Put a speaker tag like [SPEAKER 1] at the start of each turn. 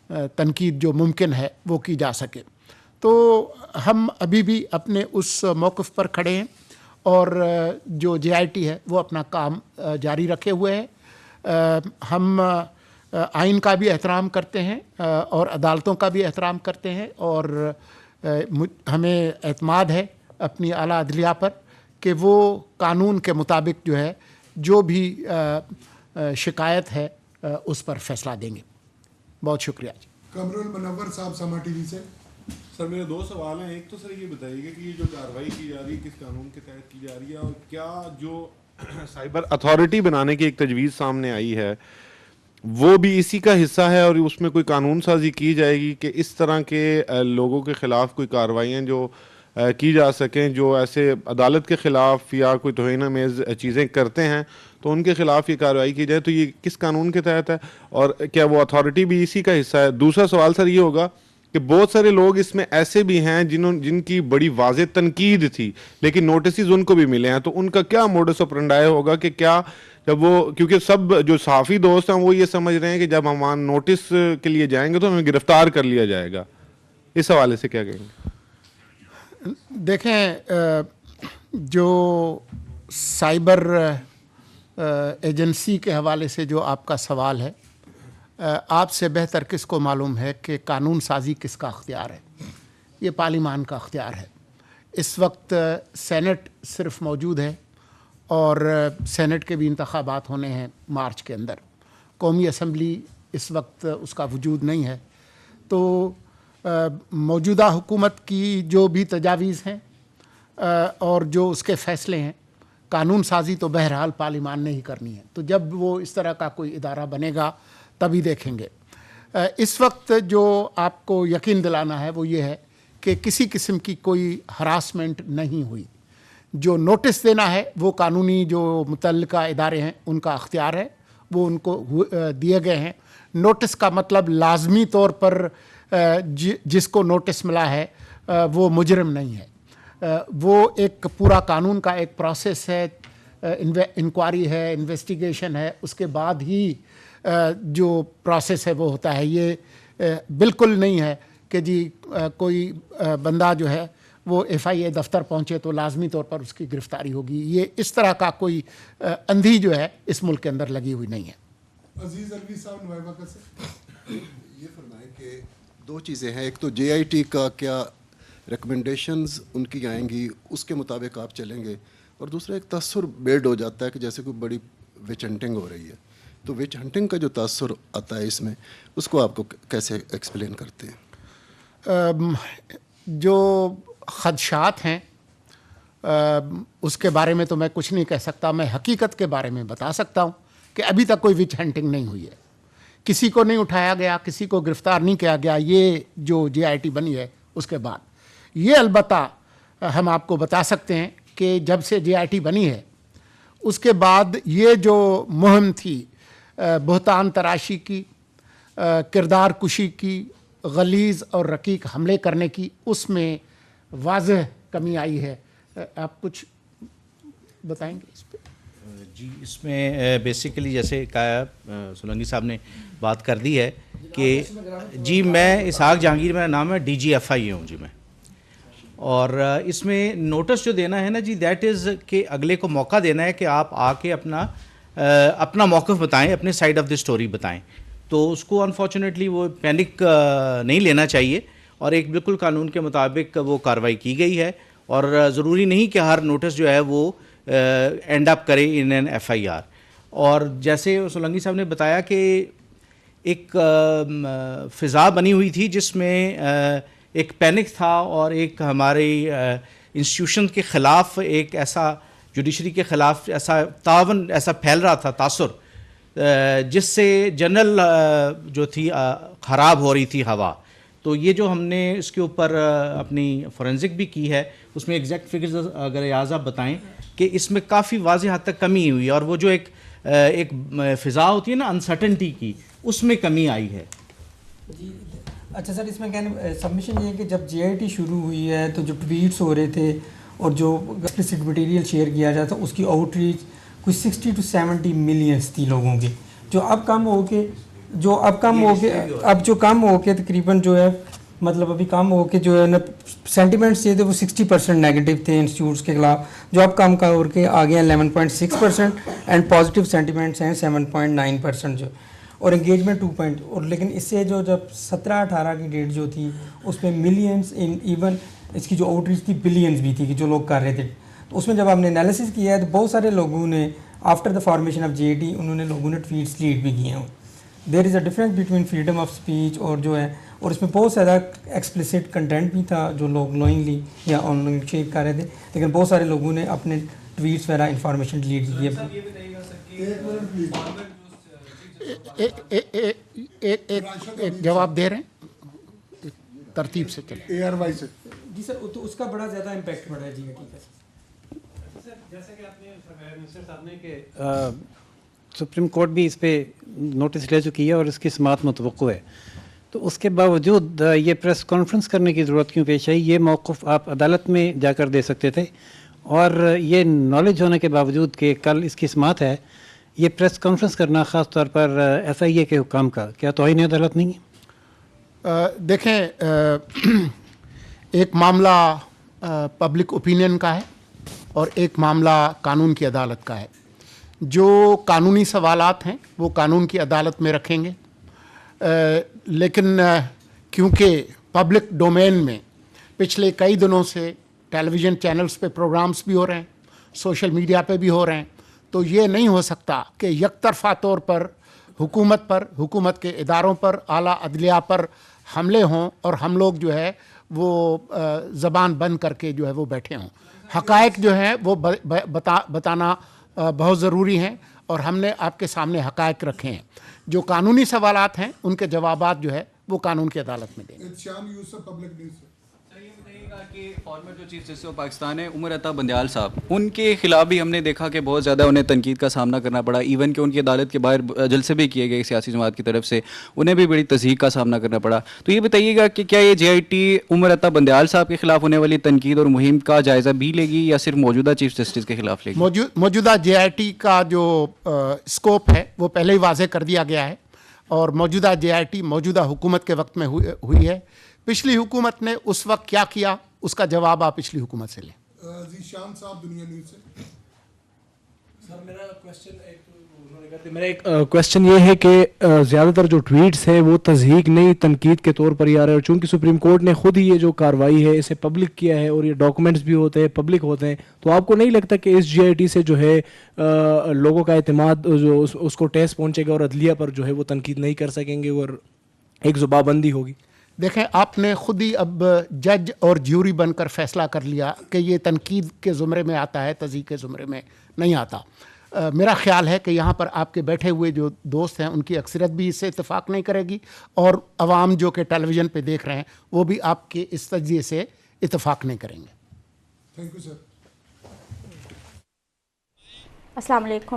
[SPEAKER 1] تنقید جو ممکن ہے وہ کی جا سکے. تو ہم ابھی بھی اپنے اس موقف پر کھڑے ہیں اور جو JIT ہے وہ اپنا کام جاری رکھے ہوئے ہے. ہم آئین کا بھی احترام کرتے ہیں اور عدالتوں کا بھی احترام کرتے ہیں اور ہمیں اعتماد ہے اپنی اعلیٰ عدلیہ پر کہ وہ قانون کے مطابق جو ہے جو بھی شکایت ہے اس پر فیصلہ دیں گے. بہت شکریہ.
[SPEAKER 2] قمر المنور صاحب سما ٹی وی سے.
[SPEAKER 3] سر میرے دو سوال ہیں. ایک تو سر یہ بتائیے گا کہ یہ جو کارروائی کی جا رہی ہے کس قانون کے تحت کی جا رہی ہے اور کیا جو سائبر اتھارٹی بنانے کی ایک تجویز سامنے آئی ہے وہ بھی اسی کا حصہ ہے اور اس میں کوئی قانون سازی کی جائے گی کہ اس طرح کے لوگوں کے خلاف کوئی کارروائیاں جو کی جا سکیں جو ایسے عدالت کے خلاف یا کوئی توہین آمیز چیزیں کرتے ہیں تو ان کے خلاف یہ کارروائی کی جائے. تو یہ کس قانون کے تحت ہے اور کیا وہ اتھارٹی بھی اسی کا حصہ ہے؟ دوسرا سوال سر یہ ہوگا کہ بہت سارے لوگ اس میں ایسے بھی ہیں جن کی بڑی واضح تنقید تھی لیکن نوٹسز ان کو بھی ملے ہیں, تو ان کا کیا موڈس آپرنڈی ہوگا کہ کیا جب وہ, کیونکہ سب جو صحافی دوست ہیں وہ یہ سمجھ رہے ہیں کہ جب ہم وہاں نوٹس کے لیے جائیں گے تو ہمیں گرفتار کر لیا جائے گا, اس حوالے سے کیا کہیں گے؟
[SPEAKER 1] دیکھیں, جو سائبر ایجنسی کے حوالے سے جو آپ کا سوال ہے, آپ سے بہتر کس کو معلوم ہے کہ قانون سازی کس کا اختیار ہے؟ یہ پارلیمان کا اختیار ہے. اس وقت سینٹ صرف موجود ہے اور سینٹ کے بھی انتخابات ہونے ہیں مارچ کے اندر. قومی اسمبلی اس وقت اس کا وجود نہیں ہے. تو موجودہ حکومت کی جو بھی تجاویز ہیں اور جو اس کے فیصلے ہیں, قانون سازی تو بہرحال پارلیمان نے ہی کرنی ہے. تو جب وہ اس طرح کا کوئی ادارہ بنے گا تبھی دیکھیں گے. اس وقت جو آپ کو یقین دلانا ہے وہ یہ ہے کہ کسی قسم کی کوئی ہراسمنٹ نہیں ہوئی. جو نوٹس دینا ہے وہ قانونی جو متعلقہ ادارے ہیں ان کا اختیار ہے, وہ ان کو دیے گئے ہیں. نوٹس کا مطلب لازمی طور پر جس کو نوٹس ملا ہے وہ مجرم نہیں ہے. وہ ایک پورا قانون کا ایک پروسیس ہے, انکوائری ہے, انویسٹیگیشن ہے, اس کے بعد ہی جو پروسیس ہے وہ ہوتا ہے. یہ بالکل نہیں ہے کہ جی کوئی بندہ جو ہے وہ FIA دفتر پہنچے تو لازمی طور پر اس کی گرفتاری ہوگی. یہ اس طرح کا کوئی اندھی جو ہے اس ملک کے اندر لگی ہوئی نہیں ہے.
[SPEAKER 2] عزیز الوی صاحب نوائبہ کا سے.
[SPEAKER 4] یہ فرمائیں کہ دو چیزیں ہیں, ایک تو JIT کا کیا ریکمنڈیشنز ان کی آئیں گی اس کے مطابق آپ چلیں گے, اور دوسرا ایک تاثر بیلڈ ہو جاتا ہے کہ جیسے کوئی بڑی وچ ہنٹنگ ہو رہی ہے, تو وچ ہنٹنگ کا جو تاثر آتا ہے اس میں, اس کو آپ کو کیسے ایکسپلین کرتے ہیں؟
[SPEAKER 1] جو خدشات ہیں اس کے بارے میں تو میں کچھ نہیں کہہ سکتا. میں حقیقت کے بارے میں بتا سکتا ہوں کہ ابھی تک کوئی وچ ہنٹنگ نہیں ہوئی ہے, کسی کو نہیں اٹھایا گیا, کسی کو گرفتار نہیں کیا گیا. یہ جو JIT بنی ہے اس کے بعد یہ البتہ ہم آپ کو بتا سکتے ہیں کہ جب سے JIT بنی ہے اس کے بعد یہ جو مہم تھی بہتان تراشی کی, کردار کشی کی, غلیظ اور رقیق حملے کرنے کی, اس میں واضح کمی آئی ہے. آپ کچھ بتائیں گے اس پہ؟
[SPEAKER 5] جی, اس میں بیسیکلی جیسے کہا سولنگی صاحب نے بات کر دی ہے کہ جی میں اسحاق جہانگیر میرا نام ہے, DGFI ہوں جی میں. اور اس میں نوٹس جو دینا ہے نا جی, دیٹ از کہ اگلے کو موقع دینا ہے کہ آپ آ کے اپنا موقف بتائیں, اپنے سائڈ آف دی سٹوری بتائیں. تو اس کو انفارچونیٹلی وہ پینک نہیں لینا چاہیے اور ایک بالکل قانون کے مطابق وہ کارروائی کی گئی ہے. اور ضروری نہیں کہ ہر نوٹس جو ہے وہ اینڈ اپ کرے ان این FIR. اور جیسے سولنگی صاحب نے بتایا کہ ایک فضا بنی ہوئی تھی جس میں ایک پینک تھا اور ایک ہمارے انسٹیٹیوشن کے خلاف ایک ایسا جوڈیشری کے خلاف ایسا تعاون ایسا پھیل رہا تھا تاثر, جس سے جنرل جو تھی خراب ہو رہی تھی ہوا. تو یہ جو ہم نے اس کے اوپر اپنی فورینزک بھی کی ہے, اس میں ایگزیکٹ فگرز اگر ایاز آپ بتائیں کہ اس میں کافی واضح حد تک کمی ہوئی ہے, اور وہ جو ایک فضا ہوتی ہے نا انسرٹنٹی کی, اس میں کمی آئی ہے.
[SPEAKER 6] جی اچھا سر, اس میں کہنے سبمیشن یہ ہے کہ جب JIT شروع ہوئی ہے تو جو ٹویٹس ہو رہے تھے اور جو ایکسپلیسٹ مٹیریل شیئر کیا جاتا اس کی آؤٹ ریچ کچھ 60 to 70 ملینس تھی لوگوں کی, جو اب کم ہو کے جو اب کم ہو کے اب جو کم ہو کے تقریباً جو ہے مطلب ابھی کم ہو کے جو ہے نا سینٹیمنٹس یہ تھے وہ 60% نیگیٹو تھے انسٹیٹیوٹس کے خلاف, جو اب کم کا ہو کے آگے ہیں 11.6% اینڈ پازیٹیو سینٹیمنٹس ہیں 7.9% جو, اور انگیجمنٹ 2 اور لیکن اس سے جو جب 17-18 کی ڈیٹ جو تھی اس میں ملینس ان ایون اس کی جو آؤٹ ریچ تھی بلینس بھی تھی کہ جو لوگ کر رہے تھے. تو اس میں جب آپ نے انالیسس کیا ہے تو بہت سارے لوگوں نے after the formation of JIT انہوں نے لوگوں نے ٹویٹس ڈیلیٹ بھی کیے ہیں. There is a difference between freedom of speech اور جو ہے, اور اس میں بہت زیادہ ایکسپلسٹ کنٹینٹ بھی تھا جو لوگ نوئنگلی یا آن لائن شیئر کر رہے تھے, لیکن بہت سارے لوگوں نے اپنے ٹویٹس وغیرہ انفارمیشن ڈیلیٹ کی ہے.
[SPEAKER 1] ایک جواب دے رہے ہیں, ترتیب سے چلے.
[SPEAKER 2] ARY سے
[SPEAKER 6] جی سر, تو اس کا بڑا زیادہ امپیکٹ پڑا ہے جی ٹھیک ہے
[SPEAKER 7] سر. جیسا کہ آپ نے فرمایا منسٹر صاحب نے کہ سپریم کورٹ بھی اس پہ نوٹس لے چکی ہے اور اس کی سماعت متوقع ہے, تو اس کے باوجود یہ پریس کانفرنس کرنے کی ضرورت کیوں پیش آئی؟ یہ موقف آپ عدالت میں جا کر دے سکتے تھے, اور یہ نالج ہونے کے باوجود کہ کل اس کی سماعت ہے, یہ پریس کانفرنس کرنا خاص طور پر SIA کے حکام کا کیا توہین عدالت نہیں ہے؟
[SPEAKER 1] دیکھیں, ایک معاملہ پبلک اوپینین کا ہے اور ایک معاملہ قانون کی عدالت کا ہے. جو قانونی سوالات ہیں وہ قانون کی عدالت میں رکھیں گے, لیکن کیونکہ پبلک ڈومین میں پچھلے کئی دنوں سے ٹیلی ویژن چینلز پہ پروگرامز بھی ہو رہے ہیں, سوشل میڈیا پہ بھی ہو رہے ہیں, تو یہ نہیں ہو سکتا کہ یک طرفہ طور پر حکومت پر, حکومت کے اداروں پر, اعلیٰ عدلیہ پر حملے ہوں اور ہم لوگ جو ہے وہ زبان بند کر کے جو ہے وہ بیٹھے ہوں. حقائق جو ہیں وہ بتانا بہت ضروری ہیں, اور ہم نے آپ کے سامنے حقائق رکھے ہیں. جو قانونی سوالات ہیں ان کے جوابات جو ہے وہ قانون کی عدالت میں دیں گے.
[SPEAKER 2] شام یوسف پبلک نیوز سے.
[SPEAKER 8] سر یہ بتائیے گا کہ فارمر جو چیف جسٹس آف پاکستان ہے عمر عطا بندیال صاحب, ان کے خلاف بھی ہم نے دیکھا کہ بہت زیادہ انہیں تنقید کا سامنا کرنا پڑا, ایون کہ ان کی عدالت کے باہر جلسے بھی کیے گئے سیاسی جماعت کی طرف سے, انہیں بھی بڑی تضحیک کا سامنا کرنا پڑا. تو یہ بتائیے گا کہ کیا یہ JIT عمر عطا بندیال صاحب کے خلاف ہونے والی تنقید اور مہم کا جائزہ بھی لے گی یا صرف موجودہ چیف جسٹس کے خلاف لے گی؟
[SPEAKER 1] موجودہ JIT کا جو اسکوپ ہے وہ پہلے ہی واضح کر دیا گیا ہے, اور موجودہ JIT موجودہ حکومت کے وقت میں ہوئی ہے. پچھلی حکومت نے اس وقت کیا کیا اس کا جواب آپ پچھلی حکومت سے لیں.
[SPEAKER 2] ذیشان صاحب دنیا نیوز سے.
[SPEAKER 9] سر میرا ایک کوشچن یہ ہے کہ زیادہ تر جو ٹویٹس ہیں وہ تضحیک نہیں تنقید کے طور پر ہی آ رہے ہیں, اور چونکہ سپریم کورٹ نے خود ہی یہ جو کارروائی ہے اسے پبلک کیا ہے اور یہ ڈاکومنٹس بھی ہوتے ہیں پبلک ہوتے ہیں, تو آپ کو نہیں لگتا کہ اس JIT سے جو ہے لوگوں کا اعتماد جو اس کو ٹیس پہنچے گا اور عدلیہ پر جو ہے وہ تنقید نہیں کر سکیں گے اور ایک زبابندی ہوگی؟
[SPEAKER 1] دیکھیں, آپ نے خود ہی اب جج اور جیوری بن کر فیصلہ کر لیا کہ یہ تنقید کے زمرے میں آتا ہے, تضحیک کے زمرے میں نہیں آتا. میرا خیال ہے کہ یہاں پر آپ کے بیٹھے ہوئے جو دوست ہیں ان کی اکثریت بھی اس سے اتفاق نہیں کرے گی, اور عوام جو کہ ٹیلی ویژن پہ دیکھ رہے ہیں وہ بھی آپ کے اس تجزیے سے اتفاق نہیں کریں گے.
[SPEAKER 2] Thank you sir.
[SPEAKER 10] السلام علیکم.